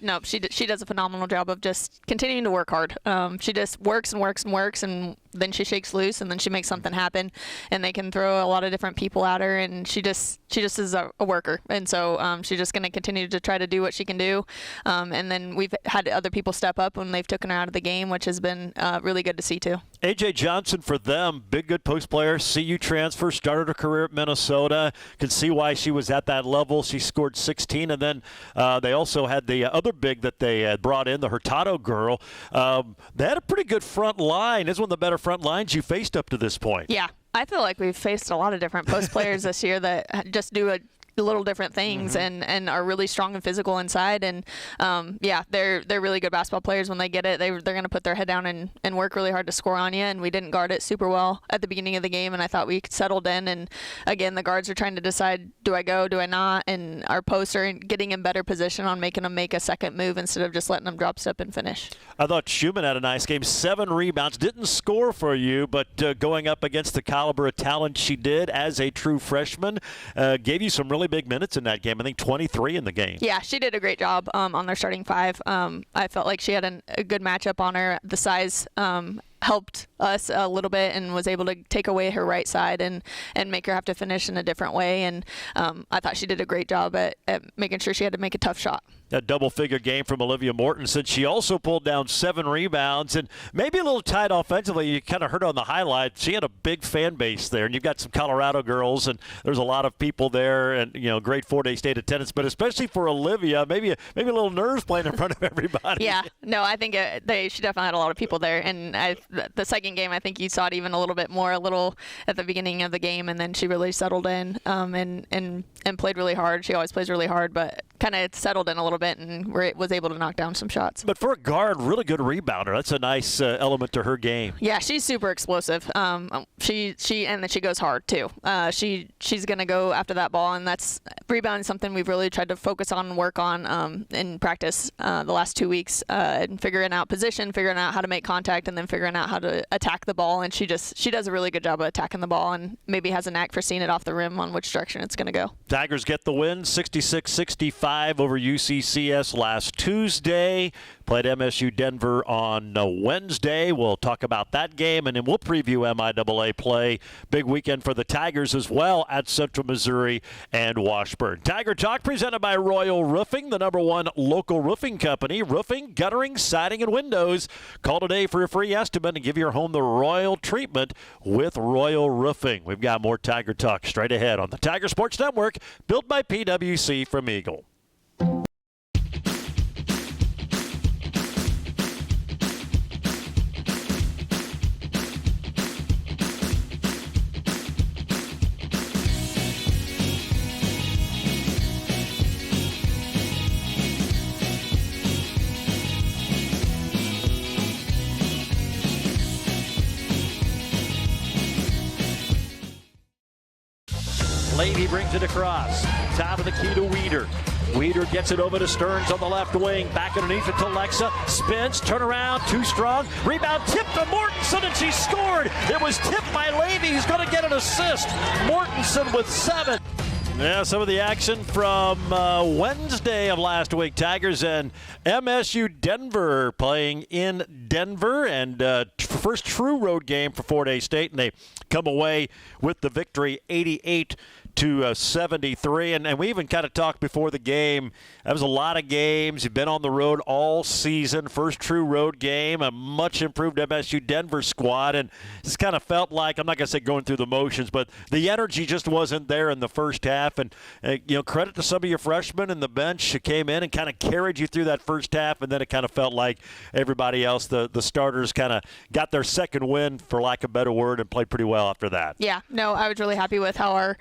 no, she does a phenomenal job of just continuing to work hard. She just works and works and works, and then she shakes loose, and then she makes something happen, and they can throw a lot of different people at her, and she just is a worker, and so she's just going to continue to try to do what she can do, and then we've had other people step up when they've taken her out of the game, which has been really good to see too. A.J. Johnson for them, big good post player, CU transfer, started her career at Minnesota. Can see why she was at that level. She scored 16, and then they also had the other big that they had brought in, the Hurtado girl. They had a pretty good front line. It's one of the better front lines you faced up to this point. Yeah, I feel like we've faced a lot of different post players this year that just do a little different things and are really strong and physical inside, and yeah, they're really good basketball players. When they get it, they're going to put their head down and work really hard to score on you, and we didn't guard it super well at the beginning of the game, and I thought we settled in, and again, the guards are trying to decide, do I go, do I not, and our posts are getting in better position on making them make a second move instead of just letting them drop step and finish. I thought Schumann had a nice game, 7 rebounds, didn't score for you, but going up against the caliber of talent she did as a true freshman, gave you some really big minutes in that game. I think 23 in the game. Yeah, she did a great job on their starting 5. I felt like she had a good matchup on her. The size helped us a little bit and was able to take away her right side and make her have to finish in a different way. And I thought she did a great job at making sure she had to make a tough shot. A double-figure game from Olivia Mortensen. She also pulled down 7 rebounds and maybe a little tight offensively. You kind of heard on the highlights. She had a big fan base there, and you've got some Colorado girls, and there's a lot of people there, and great 4-day state attendance. But especially for Olivia, maybe a little nerves playing in front of everybody. Yeah, no, I think she definitely had a lot of people there, and the second game, I think you saw it even a little bit more, a little at the beginning of the game, and then she really settled in and played really hard. She always plays really hard, but kind of settled in a little bit and was able to knock down some shots. But for a guard, really good rebounder. That's a nice element to her game. Yeah, she's super explosive. She and then she goes hard too. She's gonna go after that ball, and that's rebounding, something we've really tried to focus on and work on in practice the last 2 weeks, and figuring out position, figuring out how to make contact, and then figuring out how to attack the ball. And she does a really good job of attacking the ball, and maybe has a knack for seeing it off the rim on which direction it's gonna go. Tigers get the win, 66-65 over UCCS last Tuesday. Played MSU Denver on Wednesday. We'll talk about that game, and then we'll preview MIAA play. Big weekend for the Tigers as well at Central Missouri and Washburn. Tiger Talk presented by Royal Roofing, the #1 local roofing company. Roofing, guttering, siding, and windows. Call today for a free estimate and give your home the Royal treatment with Royal Roofing. We've got more Tiger Talk straight ahead on the Tiger Sports Network, built by PwC from Eagle. Lady brings it across. Top of the key to Weeder. Weeder gets it over to Stearns on the left wing. Back underneath it to Lexa. Spins, turn around, too strong. Rebound tipped to Mortensen, and she scored. It was tipped by Levy. He's going to get an assist. Mortensen with 7. Yeah, some of the action from Wednesday of last week. Tigers and MSU Denver playing in Denver, and first true road game for Fort Hays State, and they come away with the victory 88-73. And we even kind of talked before the game. That was a lot of games. You've been on the road all season. First true road game, a much improved MSU Denver squad. And just kind of felt like, I'm not going to say going through the motions, but the energy just wasn't there in the first half. And, credit to some of your freshmen and the bench who came in and kind of carried you through that first half. And then it kind of felt like everybody else, the starters kind of got their second win, for lack of a better word, and played pretty well after that. Yeah, no, I was really happy with how our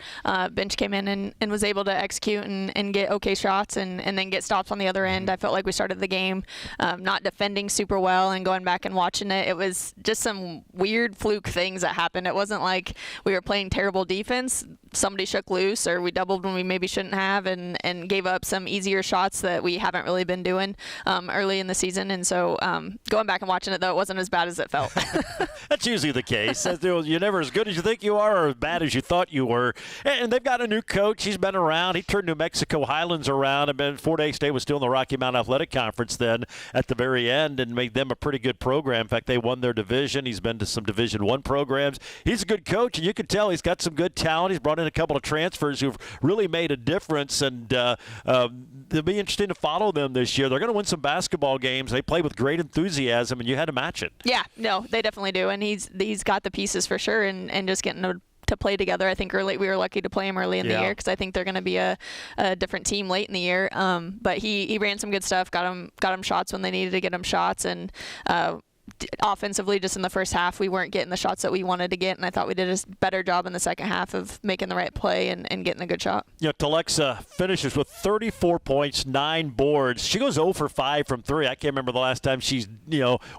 bench came in and was able to execute and get okay shots and then get stops on the other end. I felt like we started the game not defending super well, and going back and watching it was just some weird fluke things that happened. It wasn't like we were playing terrible defense. somebody shook loose or we doubled when we maybe shouldn't have and gave up some easier shots that we haven't really been doing early in the season. And so going back and watching it, though, it wasn't as bad as it felt. That's usually the case. You're never as good as you think you are or as bad as you thought you were. And they've got a new coach. He's been around. He turned New Mexico Highlands around. And Fort Hays State was still in the Rocky Mountain Athletic Conference then at the very end and made them a pretty good program. In fact, they won their division. He's been to some Division I programs. He's a good coach, and you can tell he's got some good talent. He's brought in a couple of transfers who've really made a difference, and it'll be interesting to follow them this year. They're going to win some basketball games. They play with great enthusiasm, and you had to match it. Yeah, no, they definitely do, and he's got the pieces for sure, and just getting to play together. I think we were lucky to play him early in the year because I think they're going to be a different team late in the year. But he ran some good stuff, got him shots when they needed to get him shots, and offensively, just in the first half, we weren't getting the shots that we wanted to get, and I thought we did a better job in the second half of making the right play and getting a good shot. Telexa finishes with 34 points, 9 boards. She goes 0 for 5 from 3. I can't remember the last time she's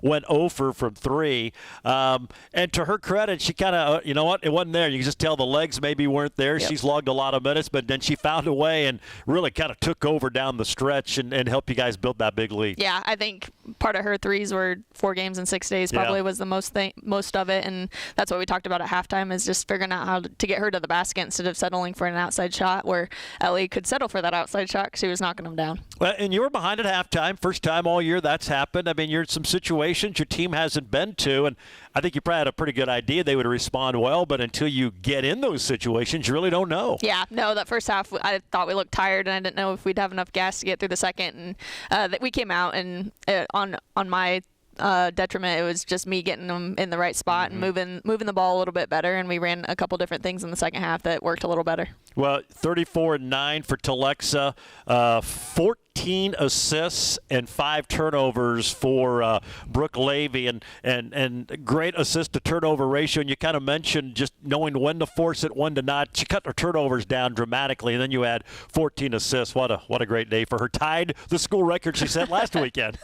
went 0 from 3. And to her credit, she kind of it wasn't there. You can just tell the legs maybe weren't there. Yep. She's logged a lot of minutes, but then she found a way and really kind of took over down the stretch and helped you guys build that big lead. Yeah, I think part of her threes were 4 games in 6 days probably was the most of it, and that's what we talked about at halftime is just figuring out how to get her to the basket instead of settling for an outside shot where Ellie could settle for that outside shot because she was knocking them down. Well, and you were behind at halftime, first time all year that's happened. I mean, you're in some situations your team hasn't been to, and I think you probably had a pretty good idea they would respond well, but until you get in those situations, you really don't know. Yeah, no, that first half I thought we looked tired, and I didn't know if we'd have enough gas to get through the second, and that we came out, and on my detriment, it was just me getting them in the right spot and moving the ball a little bit better, and we ran a couple different things in the second half that worked a little better. Well, 34-9 for Telexa, 14 assists and 5 turnovers for Brooke Levy, and great assist to turnover ratio. And you kind of mentioned just knowing when to force it, when to not. She cut her turnovers down dramatically, and then you had 14 assists. What a great day for her. Tied the school record she set last weekend.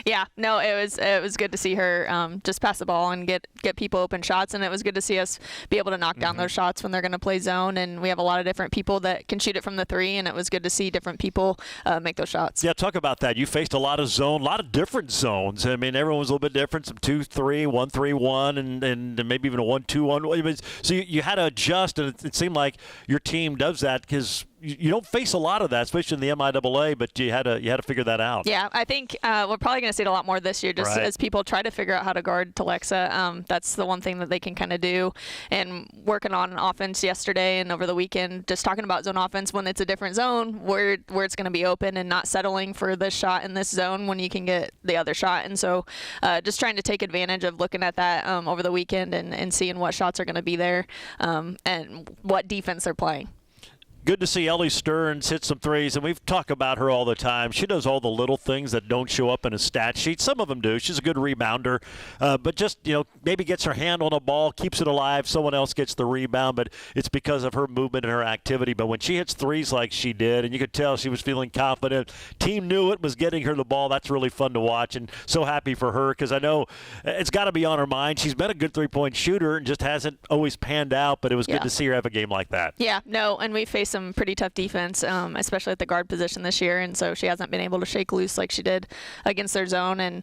Yeah, no, it was good to see her just pass the ball and get people open shots, and it was good to see us be able to knock down those shots when they're going to play zone. And we have a lot of different people that can shoot it from the 3, and it was good to see different people make those shots. Yeah, talk about that. You faced a lot of different zones. I mean, everyone was a little bit different. Some 2-3, 1-3-1, and maybe even a 1-2-1. So you had to adjust, and it seemed like your team does that because you don't face a lot of that, especially in the MIAA, but you had to figure that out. Yeah, I think we're probably going to see it a lot more this year just as people try to figure out how to guard Telexa. That's the one thing that they can kind of do. And working on offense yesterday and over the weekend, just talking about zone offense when it's a different zone where it's going to be open and not settling for this shot in this zone when you can get the other shot. And so just trying to take advantage of looking at that over the weekend and seeing what shots are going to be there and what defense they're playing. Good to see Ellie Stearns hit some threes, and we've talked about her all the time. She does all the little things that don't show up in a stat sheet. Some of them do. She's a good rebounder, but just maybe gets her hand on a ball, keeps it alive. Someone else gets the rebound, but it's because of her movement and her activity. But when she hits threes like she did, and you could tell she was feeling confident, team knew it was getting her the ball. That's really fun to watch, and so happy for her because I know it's got to be on her mind. She's been a good three-point shooter and just hasn't always panned out, but it was good to see her have a game like that. Yeah, no, and we faced some pretty tough defense, especially at the guard position this year, and so she hasn't been able to shake loose like she did against their zone, and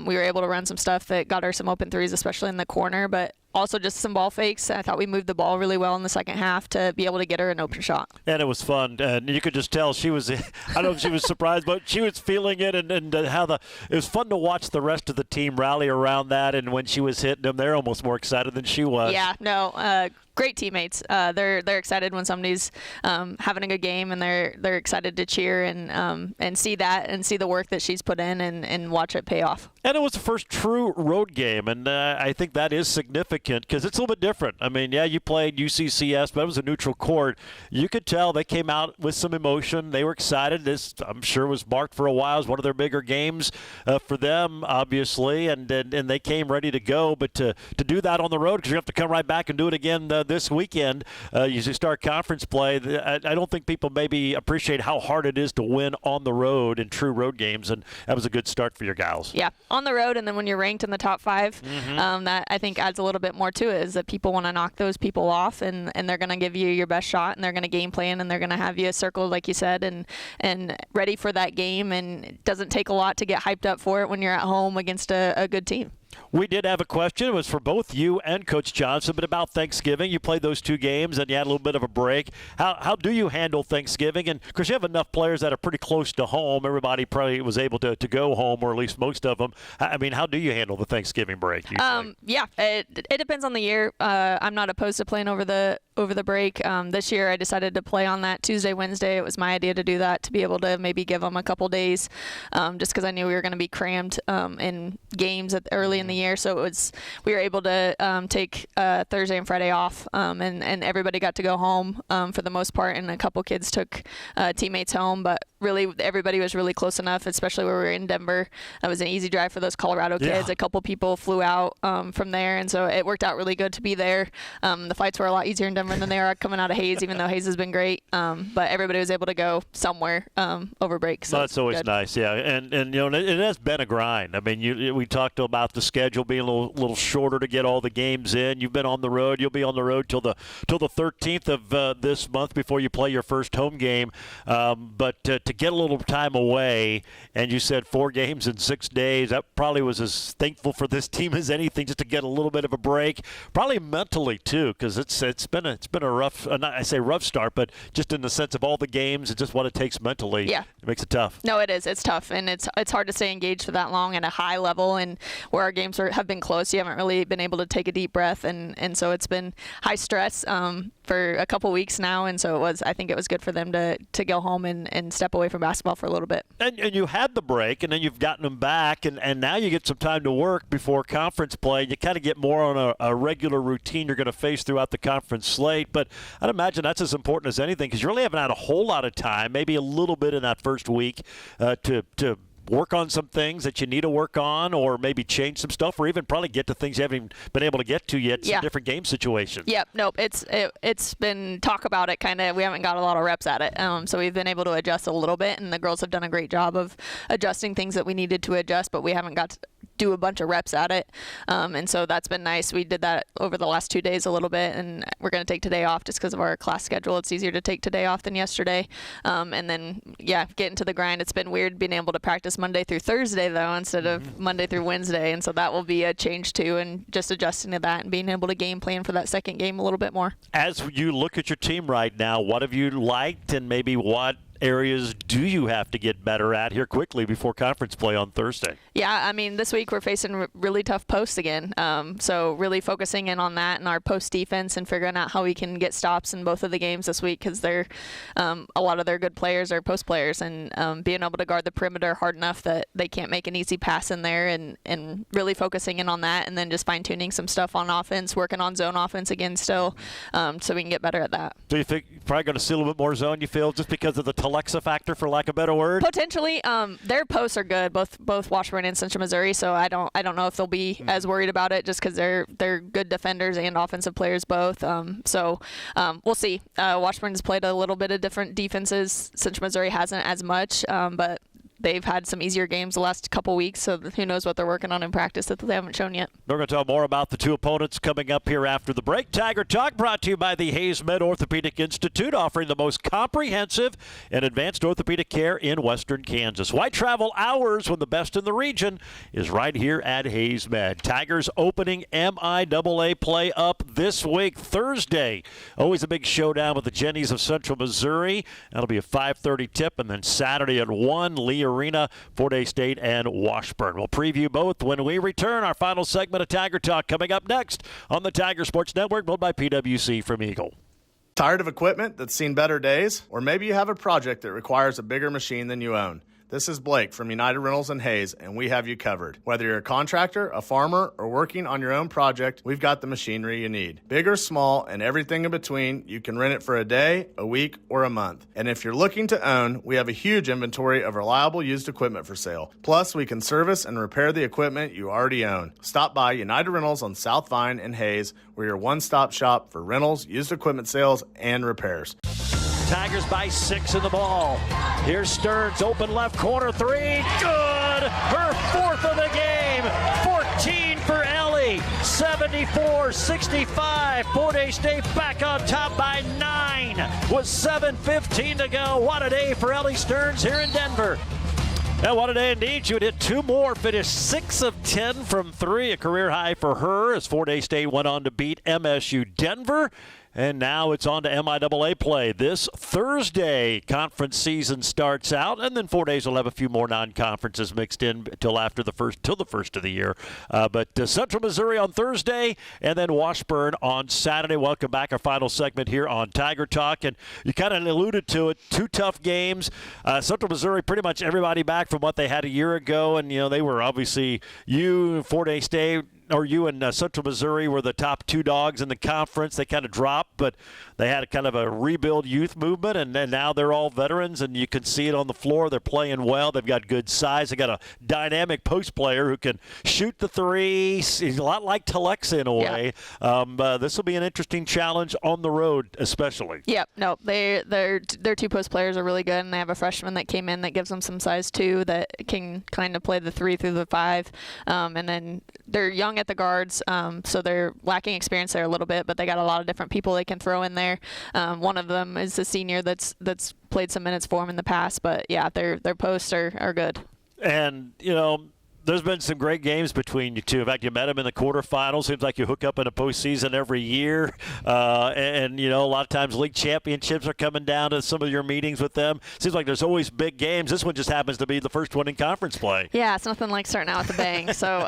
we were able to run some stuff that got her some open threes, especially in the corner, but also just some ball fakes. I thought we moved the ball really well in the second half to be able to get her an open shot. And it was fun. And you could just tell she was, I don't know if she was surprised, but she was feeling it and how it was fun to watch the rest of the team rally around that. And when she was hitting them, they're almost more excited than she was. Yeah, no, great teammates. They're excited when somebody's having a good game, and they're excited to cheer and see that and see the work that she's put in and watch it pay off. And it was the first true road game, and I think that is significant because it's a little bit different. I mean, yeah, you played UCCS, but it was a neutral court. You could tell they came out with some emotion. They were excited. This, I'm sure, was marked for a while as one of their bigger games for them, obviously, and they came ready to go. But to do that on the road, because you have to come right back and do it again the this weekend. You start conference play. I don't think people maybe appreciate how hard it is to win on the road in true road games, and that was a good start for your gals. Yeah, on the road, and then when you're ranked in the top 5, that I think adds a little bit more to it, is that people want to knock those people off, and they're going to give you your best shot, and they're going to game plan, and they're going to have you circled, like you said, and ready for that game. And it doesn't take a lot to get hyped up for it when you're at home against a good team. We did have a question. It was for both you and Coach Johnson, but about Thanksgiving. You played those 2 games, and you had a little bit of a break. How do you handle Thanksgiving? And, of course, you have enough players that are pretty close to home. Everybody probably was able to go home, or at least most of them. I mean, how do you handle the Thanksgiving break? Yeah, it depends on the year. I'm not opposed to playing over the break. This year I decided to play on that Tuesday, Wednesday. It was my idea to do that, to be able to maybe give them a couple days, just because I knew we were going to be crammed in games early in the year. So we were able to take Thursday and Friday off, and everybody got to go home for the most part, and a couple kids took teammates home, but really everybody was really close enough, especially where we were in Denver. It was an easy drive for those Colorado kids. A couple people flew out from there, and so it worked out really good to be there. The flights were a lot easier in Denver than they are coming out of Hayes, even though Hayes has been great. But everybody was able to go somewhere over break. So that's always good. Nice, yeah. And it has been a grind. I mean, we talked about the schedule being a little shorter to get all the games in. You've been on the road. You'll be on the road till the 13th of this month before you play your first home game. But to get a little time away, and you said 4 games in 6 days, that probably was as thankful for this team as anything, just to get a little bit of a break. Probably mentally too, because it's been a rough. I say rough start, but just in the sense of all the games and just what it takes mentally. Yeah, it makes it tough. No, it is. It's tough, and it's hard to stay engaged for that long at a high level, and where our games have been close, you haven't really been able to take a deep breath, and so it's been high stress for a couple weeks now, and so I think it was good for them to go home and step away from basketball for a little bit. And you had the break, and then you've gotten them back, and now you get some time to work before conference play. You kind of get more on a regular routine you're going to face throughout the conference slate, but I'd imagine that's as important as anything, because you really haven't had a whole lot of time, maybe a little bit in that first week, to work on some things that you need to work on, or maybe change some stuff, or even probably get to things you haven't even been able to get to yet, some different game situations. Yep, nope. It's been talk about it kind of. We haven't got a lot of reps at it, so we've been able to adjust a little bit, and the girls have done a great job of adjusting things that we needed to adjust, but we haven't got to do a bunch of reps at it, and so that's been nice. We did that over the last 2 days a little bit, and we're going to take today off just because of our class schedule. It's easier to take today off than yesterday, and then get into the grind. It's been weird being able to practice Monday through Thursday though, instead of Monday through Wednesday, and so that will be a change too, and just adjusting to that and being able to game plan for that second game a little bit more. As you look at your team right now, what have you liked, and maybe what areas do you have to get better at here quickly before conference play on Thursday? Yeah, I mean, this week we're facing really tough posts again. So really focusing in on that and our post defense, and figuring out how we can get stops in both of the games this week, because they're a lot of their good players are post players, and being able to guard the perimeter hard enough that they can't make an easy pass in there, and really focusing in on that, and then just fine tuning some stuff on offense, working on zone offense again still, so we can get better at that. So you think you're probably going to see a little bit more zone, you feel, just because of the Alexa factor, for lack of a better word? Potentially. Their posts are good, both Washburn and Central Missouri, so I don't know if they'll be as worried about it, just because they're good defenders and offensive players both. So we'll see. Washburn's played a little bit of different defenses. Central Missouri hasn't as much, but they've had some easier games the last couple weeks, so who knows what they're working on in practice that they haven't shown yet. We're going to talk more about the two opponents coming up here after the break. Tiger Talk brought to you by the Hayes Med Orthopedic Institute, offering the most comprehensive and advanced orthopedic care in western Kansas. Why travel hours when the best in the region is right here at Hayes Med? Tigers opening MIAA play up this week, Thursday. Always a big showdown with the Jennies of Central Missouri. That'll be a 5:30 tip, and then Saturday at 1, Lee Arena, Fort Hays State and Washburn. We'll preview both when we return. Our final segment of Tiger Talk coming up next on the Tiger Sports Network, built by PwC from Eagle. Tired of equipment that's seen better days? Or maybe you have a project that requires a bigger machine than you own. This is Blake from United Rentals in Hayes, and we have you covered. Whether you're a contractor, a farmer, or working on your own project, we've got the machinery you need. Big or small, and everything in between, you can rent it for a day, a week, or a month. And if you're looking to own, we have a huge inventory of reliable used equipment for sale. Plus, we can service and repair the equipment you already own. Stop by United Rentals on South Vine in Hayes. We're your one-stop shop for rentals, used equipment sales, and repairs. Tigers by 6 in the ball. Here's Stearns, open left corner, 3, good! Her 4th of the game, 14 for Ellie, 74-65. Fort Hays State back on top by 9 with 7:15 to go. What a day for Ellie Stearns here in Denver. And what a day indeed. She would hit 2 more, finished 6 of 10 from 3, a career high for her as Fort Hays State went on to beat MSU Denver. And now it's on to MIAA play. This Thursday, conference season starts out, and then 4 days will have a few more non-conferences mixed in till the first of the year. But Central Missouri on Thursday, and then Washburn on Saturday. Welcome back, our final segment here on Tiger Talk. And you kind of alluded to it, 2 tough games. Central Missouri, pretty much everybody back from what they had a year ago, and they were obviously Fort Hays State. Or you and Central Missouri were the top 2 dogs in the conference. They kind of dropped, but they had a kind of a rebuild youth movement, and now they're all veterans, and you can see it on the floor. They're playing well. They've got good size. They've got a dynamic post player who can shoot the 3. He's a lot like Telexa in a way. Yeah. This will be an interesting challenge on the road, especially. Yep. No, their 2 post players are really good, and they have a freshman that came in that gives them some size too, that can kind of play the 3 through the 5, and then they're young at the guards, so they're lacking experience there a little bit, but they got a lot of different people they can throw in there. One of them is a senior that's played some minutes for them in the past, but yeah, their posts are good. And there's been some great games between you two. In fact, you met them in the quarterfinals. Seems like you hook up in a postseason every year. And a lot of times league championships are coming down to some of your meetings with them. Seems like there's always big games. This one just happens to be the first one in conference play. Yeah, it's nothing like starting out with a bang. So,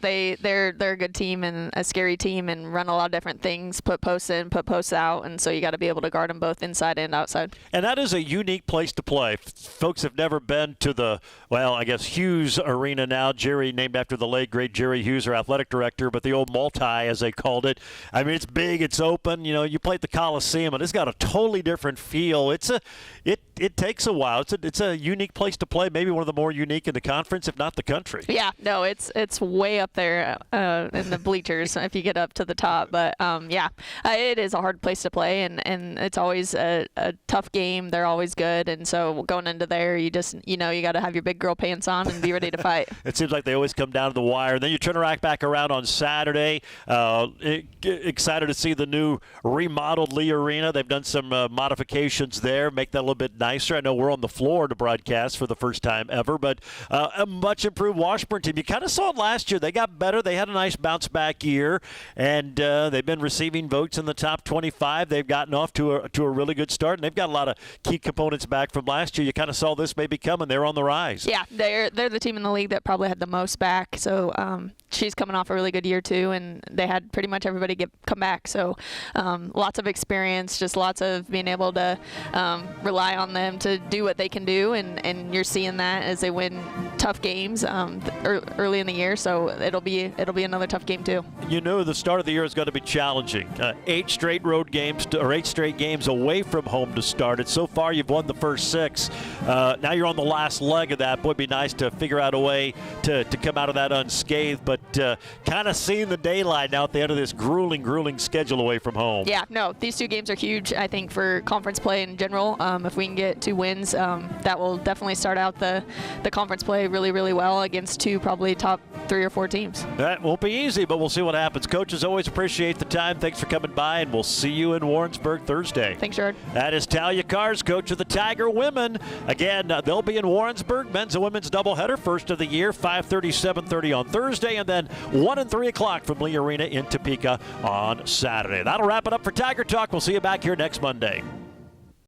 they're a good team and a scary team and run a lot of different things, put posts in, put posts out, and so you got to be able to guard them both inside and outside. And that is a unique place to play. Folks have never been to the, Hughes Arena now. Jerry, named after the late great Jerry Hughes, our athletic director, but the old multi, as they called it. I mean, it's big, it's open. You play at the Coliseum, and it's got a totally different feel. It takes a while. It's a unique place to play. Maybe one of the more unique in the conference, if not the country. Yeah, no, it's way up there in the bleachers if you get up to the top. But it is a hard place to play, and it's always a tough game. They're always good, and so going into there, you just you got to have your big girl pants on and be ready to fight. It seems like they always come down to the wire. Then you turn back around on Saturday. Excited to see the new remodeled Lee Arena. They've done some modifications there, make that a little bit nicer. I know we're on the floor to broadcast for the first time ever, but a much improved Washburn team. You kind of saw it last year. They got better. They had a nice bounce back year, and they've been receiving votes in the top 25. They've gotten off to a really good start, and they've got a lot of key components back from last year. You kind of saw this maybe coming. They're on the rise. Yeah, they're the team in the league that probably had the most back. So she's coming off a really good year too, and they had pretty much everybody come back. So lots of experience, just lots of being able to rely on them to do what they can do, and you're seeing that as they win tough games early in the year. So it'll be another tough game too. The start of the year is going to be challenging. 8 straight road games or 8 straight games away from home to start it. So far, you've won the first 6. Now you're on the last leg of that. Boy, it'd be nice to figure out a way to come out of that unscathed, but kind of seeing the daylight now at the end of this grueling schedule away from home. Yeah, no, these 2 games are huge, I think, for conference play in general. If we can get 2 wins, that will definitely start out the conference play really, really well against 2 probably top 3 or 4 teams. That won't be easy, but we'll see what happens. Coaches, always appreciate the time. Thanks for coming by, and we'll see you in Warrensburg Thursday. Thanks, Gerard. That is Talia Cars, coach of the Tiger women. Again, they'll be in Warrensburg, men's and women's doubleheader, first of the year, 5:30, 7:30 on Thursday, and then 1 and 3 o'clock from Lee Arena in Topeka on Saturday. That'll wrap it up for Tiger Talk. We'll see you back here next Monday.